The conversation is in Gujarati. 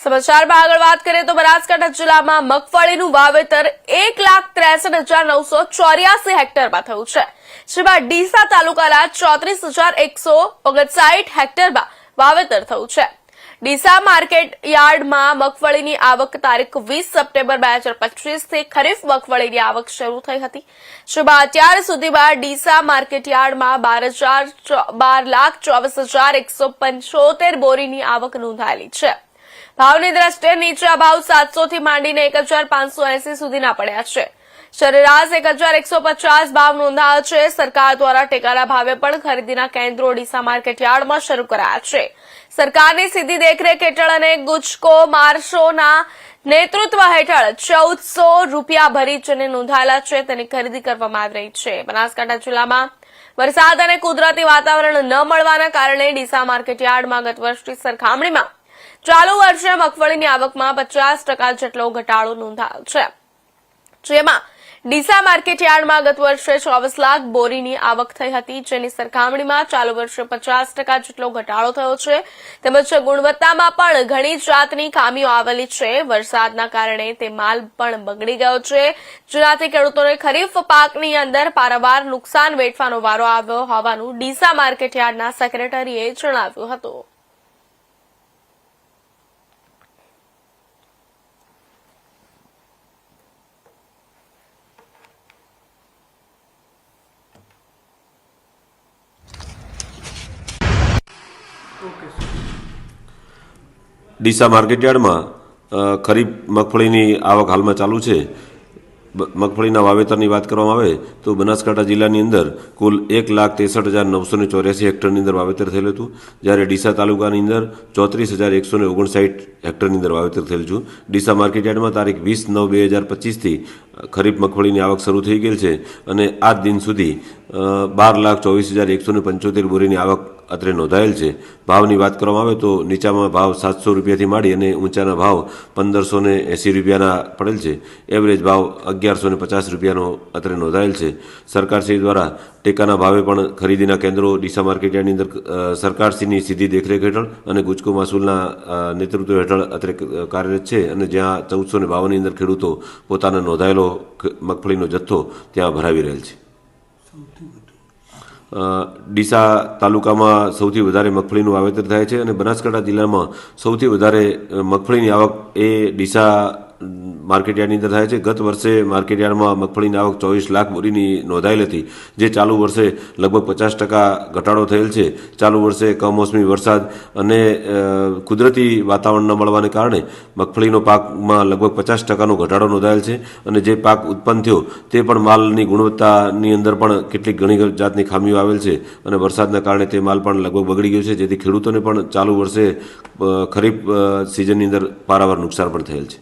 સમાચારમાં આગળ વાત કરીએ તો બનાસકાંઠા જિલ્લામાં મગફળીનું વાવેતર 1,63,984 હેક્ટરમાં થયું છે, જેમાં ડીસા તાલુકાના 34,159 હેક્ટરમાં વાવેતર થયું છે। ડીસા માર્કેટ યાર્ડમાં મગફળીની આવક તારીખ 20 સપ્ટેમ્બર 2025 થી ખરીફ મગફળીની આવક શરૂ થઈ હતી, જેમાં અત્યાર સુધીમાં ડીસા માર્કેટ યાર્ડમાં 12,24,175 બોરીની આવક નોંધાયેલી છે। ભાવની દ્રષ્ટિએ નીચા ભાવ 700 થી માંડીને 1,580 સુધીના પડ્યા છે। સરેરાશ 1,150 ભાવ નોંધાયો છે। સરકાર દ્વારા ટેકાના ભાવે પણ ખરીદીના કેન્દ્રો ડીસા માર્કેટ યાર્ડમાં શરૂ કરાયા છે। સરકારની સીધી દેખરેખ હેઠળ અને ગુજકો માર્શોના નેતૃત્વ હેઠળ 1,400 રૂપિયા ભરી જેને નોંધાયેલા છે તેની ખરીદી કરવામાં આવી રહી છે। બનાસકાંઠા જિલ્લામાં વરસાદ અને કુદરતી વાતાવરણ ન મળવાના કારણે ડીસા માર્કેટ યાર્ડમાં ગત વર્ષની સરખામણીમાં ચાલુ વર્ષે મગફળીની આવકમાં 50% જેટલો ઘટાડો નોંધાયો છે, જેમાં ડીસા માર્કેટ યાર્ડમાં ગત વર્ષે 24 લાખ બોરીની આવક થઈ હતી, જેની સરખામણીમાં ચાલુ વર્ષે 50% જેટલો ઘટાડો થયો છે। તેમજ ગુણવત્તામાં પણ ઘણી જાતની ખામીઓ આવેલી છે। વરસાદના કારણે તે માલ પણ બગડી ગયો છે, જેનાથી ખેડૂતોને ખરીફ પાકની અંદર પારાવાર નુકસાન વેઠવાનો વારો આવ્યો હોવાનું ડીસા માર્કેટ યાર્ડના સેક્રેટરીએ જણાવ્યું હતું। ડીસા માર્કેટયાર્ડમાં ખરીફ મગફળીની આવક હાલમાં ચાલુ છે। મગફળીના વાવેતરની વાત કરવામાં આવે તો બનાસકાંઠા જિલ્લાની અંદર કુલ 1,63,984 હેક્ટરની અંદર વાવેતર થયેલું હતું, જ્યારે ડીસા તાલુકાની અંદર 34,159 હેક્ટરની અંદર વાવેતર થયેલું છે। ડીસા માર્કેટયાર્ડમાં તારીખ 20/9/2025થી ખરીફ મગફળીની આવક શરૂ થઈ ગયેલ છે અને આજ દિન સુધી 12,24,175 બોરીની આવક અત્રે નોંધાયેલ છે। ભાવની વાત કરવામાં આવે તો નીચામાં ભાવ 700 રૂપિયાથી માંડી અને ઊંચાના ભાવ 1,580 રૂપિયાના પડેલ છે। એવરેજ ભાવ 1,150 રૂપિયાનો અત્રે નોંધાયેલ છે। સરકારશ્રી દ્વારા ટેકાના ભાવે પણ ખરીદીના કેન્દ્રો ડીસા માર્કેટયાર્ડની અંદર સરકારશ્રીની સીધી દેખરેખ હેઠળ અને ગુજકો મહેસૂલના નેતૃત્વ હેઠળ અત્રે કાર્યરત છે અને જ્યાં 1,452ની અંદર ખેડૂતો પોતાનો નોંધાયેલો મગફળીનો જથ્થો ત્યાં ભરાવી રહેલ છે। ડીસા તાલુકામાં સૌથી વધારે મગફળીનું વાવેતર થાય છે અને બનાસકાંઠા જિલ્લામાં સૌથી વધારે મગફળીની આવક એ ડીસા માર્કેટયાર્ડની અંદર થાય છે। ગત વર્ષે માર્કેટયાર્ડમાં મગફળીની આવક 24 લાખ બોરીની નોંધાયેલ હતી, જે ચાલુ વર્ષે લગભગ 50% ઘટાડો થયેલ છે। ચાલુ વર્ષે કમોસમી વરસાદ અને કુદરતી વાતાવરણ ન મળવાને કારણે મગફળીનો પાકમાં લગભગ 50%નો ઘટાડો નોંધાયેલ છે અને જે પાક ઉત્પન્ન થયો તે પણ માલની ગુણવત્તાની અંદર પણ કેટલીક ઘણી જાતની ખામીઓ આવેલ છે અને વરસાદના કારણે તે માલ પણ લગભગ બગડી ગયો છે, જેથી ખેડૂતોને પણ ચાલુ વર્ષે ખરીફ સિઝનની અંદર પારાવાર નુકસાન પણ થયેલ છે।